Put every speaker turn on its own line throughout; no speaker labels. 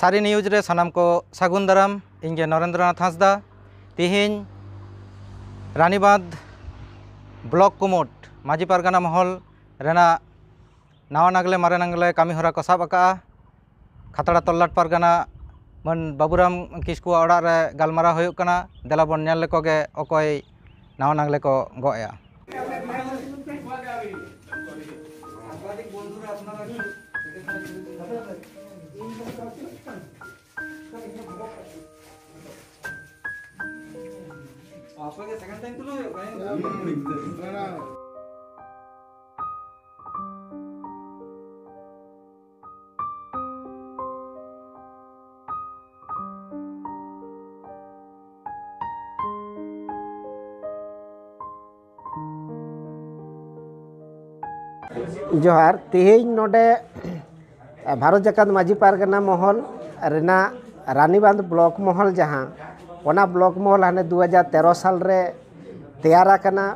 सारी न्यूज रे सानाम को सागुन दाराम इंगे नरेंद्रनाथ हांसदा तिहिन रानीबांध ब्लॉक कुमुट माजी पारगाना महल रेना नवा नागले मारे नागले कामी हरा को साब आका खतड़ा तल्लाट पारगाना मन बाबूराम किस्कु ओड़ा रे गालमारा होयुक कना देला बन नेल लेको गे अकोय नवा नागले को गया
जोहार तेहेज नोडे भारत जाकात माजी पारगाना महल रेना रानीबांध ब्लॉक महल जहाँ ओना ब्लॉक महल हाने 2013 साल रे तैयारा कना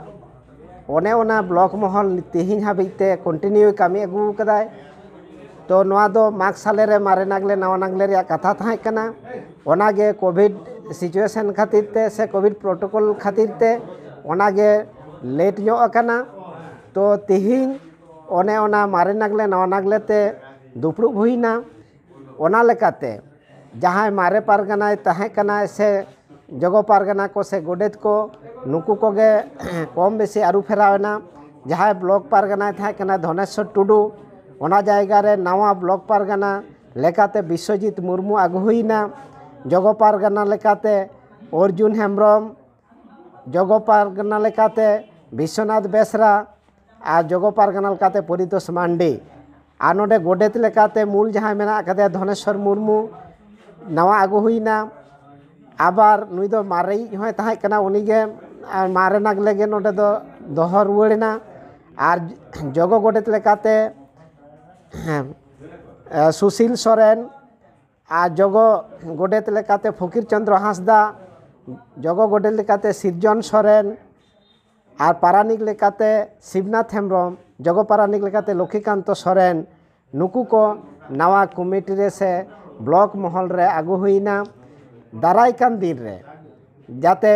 ओने ओना ब्लॉक महल तेहिन हाबिते कंटिन्यू कामी अगू कदाय तो नोआ दो माग साले रे मारे नागले नवा नागले रे कथा थाय कना ओनागे कोविड सिचुएशन खातिर ते से कोविड प्रोटोकॉल खातिर ते ओनागे लेट जो अकना तो तेहिन ओने ओना मारे नागले नवा नागले ते दुपड़ू हुईना ओना लेकाते जहाँ मारे पारगाना तहे कना से जगो पारगाना को से गोडेत को नुकु कोगे कम बेसी आरु फेरावना जहाँ ब्लॉक पारगाना थे कना धनेश्वर टुडू ओना जायगा रे नवा ब्लॉक पारगाना लेकाते विश्वजीत मुर्मू आगु हुईना जगो पारगाना लेकाते अर्जुन हेम्ब्रम जगो पारगाना लेकाते विश्वनाथ बेसरा आ जगो पारगाना लेकाते परितोष मांडी आ नोडे गोडेत लेकाते मूल जहाँ मेना कदे धनेश्वर मुर्मू नवा आगु हुईना आबार नुई दो मारे होय ताहे कना उनीगे मारे नागले गे नोडे दो दोहो रुवाड़ेना आर जगो गोडेत लेकाते सुशील सोरेन आ जगो गोडेत लेकाते फकीर चंद्र हांसदा जगो गोडेत लेकाते सिरजन सोरेन आर पारानिक लेकाते शिवनाथ हेम्ब्रम जगो पारानिक लेकाते लक्ष्मीकांत सोरेन नुकु को नवा कमिटी रे से ब्लॉक महल रे आगु हुईना दाराय कान दिन रे जाते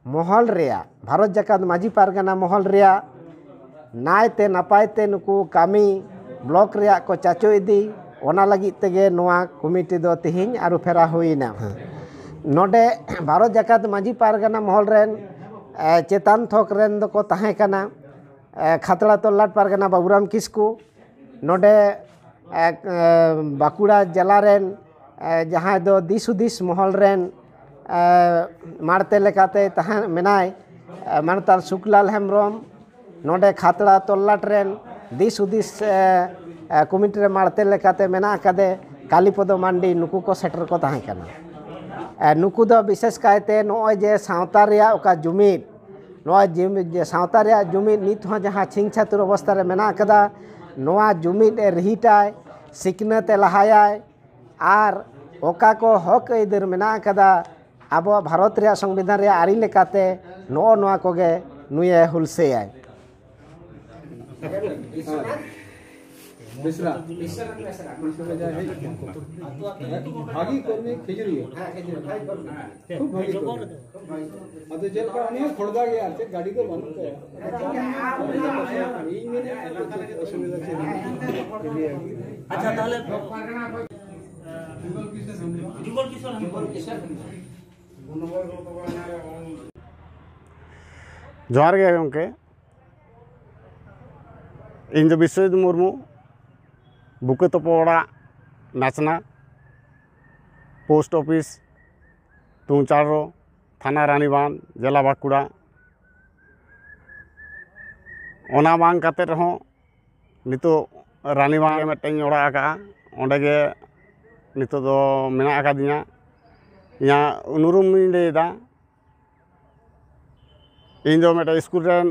महल रेया भारत जाकात माजी पारगाना महल रेया नायते नापायते नुकु कामी ब्लॉक रेया को चाचो इदी ओना लगी तेगे नवा कमिटी दो तिहिन आरु फेरा हुईना नोडे भारत जाकात माजी पारगाना महल रेन चेतान थोक रेन दो को ताहे कना खतड़ा तल्लाट पारगाना बाबूराम किस्कु नोडे बाकुड़ा जिला रेन जहाँ दो दिस महल रेन मारते लेकाते तहां मेनाय मानतान सुकलाल हेम्ब्रम नोडे खतड़ा तल्लाट रेन दिस कमिटी रे मारते लेकाते मेना कदे कालीपद मांडी नुकु को सेटर को ताहे कना नुकु दो विशेष कायते नोय जे सावता रेया ओका जुमिद नोय जे सावता रेया जुमिद नित हो जहाँ छिंग छातुर अवस्था रे मेना कदा नोआ जुमिद रहीटाय सिकनते लहायाय आर ओका को हक इधर मेना कदा अब भारत रे संविधान रे आरी लेकाते नो नोआ कोगे नुये हुलसेयाय
मिश्रा भागी करने खिजरी खूब भागी अतो जेल का नहीं खोड़दा गया चे गाड़ी को बंद कर इन में असुविधा से
अच्छा ताले
जोहार गे गंके इन विश्वजीत मुर्मू बुके तपोड़ा नाचना पोस्ट ऑफिस तुंचारो थाना रानीबांध जिला बांकुड़ा ओना बांग काते रहो नितो रानीबांध मिट्टन ओड़ा आका ओंडे गे नितो दो मेना आकादिया या उनुरुम लेदा इन दो मेटा स्कूल रेन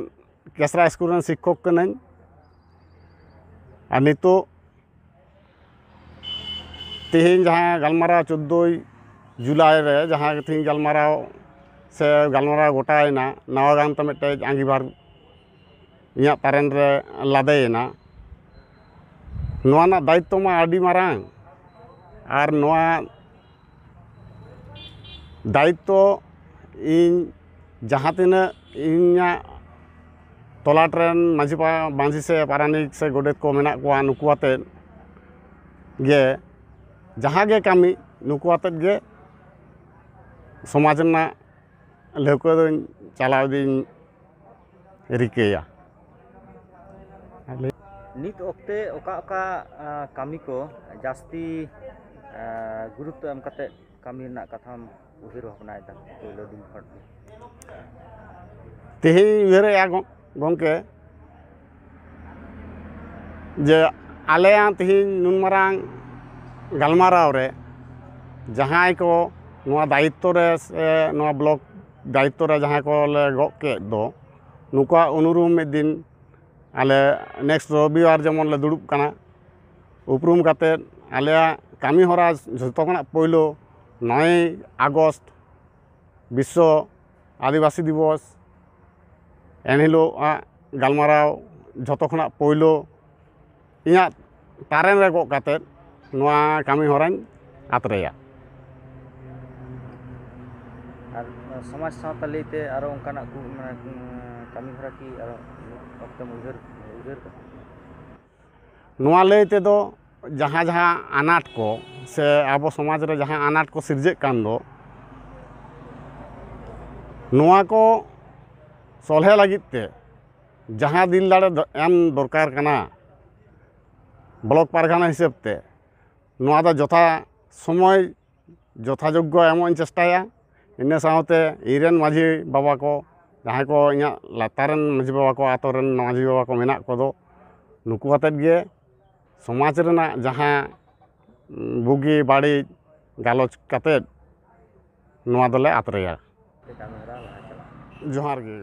केसरा स्कूल रेन शिक्षक कनाई और नितो तेहिन जहाँ गलमारा 14 जुलाई रे जहाँ तेहिन गलमारा से गलमारा गोटायना नवा गांत मिट्टे आंगीबार इया तारेन रे लादेना नोना दायित्व मा आडी मारांग आर नोआ दायित्व इन जहाँ तीना इन्या तोला ट्रेन मांझी से पारानिक से गोडेत को मेना को नुकु आते गे जहाँ गे कमी नुकु आते गे समाज ना लौका दो चलाव दिन रिकेया
नित ओक्ते ओका कमी को जास्ती गुरुत्व एम कते कमी ना कथाम उहिर भावनाय दा पहिलो दिन खड़
तेही उहिरया गंके जे आलेया तेही नुन मारांग गलमाराव रे जहां को नोआ दायित्व रे से नोआ ब्लॉक दायित्व रे जहां को ले गो के दो नुका अनुरूम में दिन आले नेक्स्ट रविवार जेमन ले दुड़ुब कना उपरूम काते आलेया कामी हरा जतो खना पहिलो 9 अगस्त विश्व आदिवासी दिवस एनहिलो गलमाराव जतो खना पहिलो इया तारेन रे गो काते नोआ कामी हरान आतरेया
समाज सावतालीते आरो उनकाना कमी हरा की आरो ओक्तम उहिर
नोआ लैते दो जहाँ जहाँ अनाट को से आबो समाज रे जहाँ अनाट को सिरजे कान दो नोआ को सोल्हे लागिते जहाँ दिल दाड़े एम दरकार कना ब्लॉक पारगाना हिसाब ते नोआ दा जथा समय यथायोग्य एमन चेष्टाया इन सावते इरेन माझी बाबा को जहाँ को इया लातारन माझी बाबा को आतोरन माझी बाबा को मेना को दो नुकु आते गे समाज रेना जहाँ बुगी बाड़ी गालोच काते नोआ दले आतरेया जोहार गे।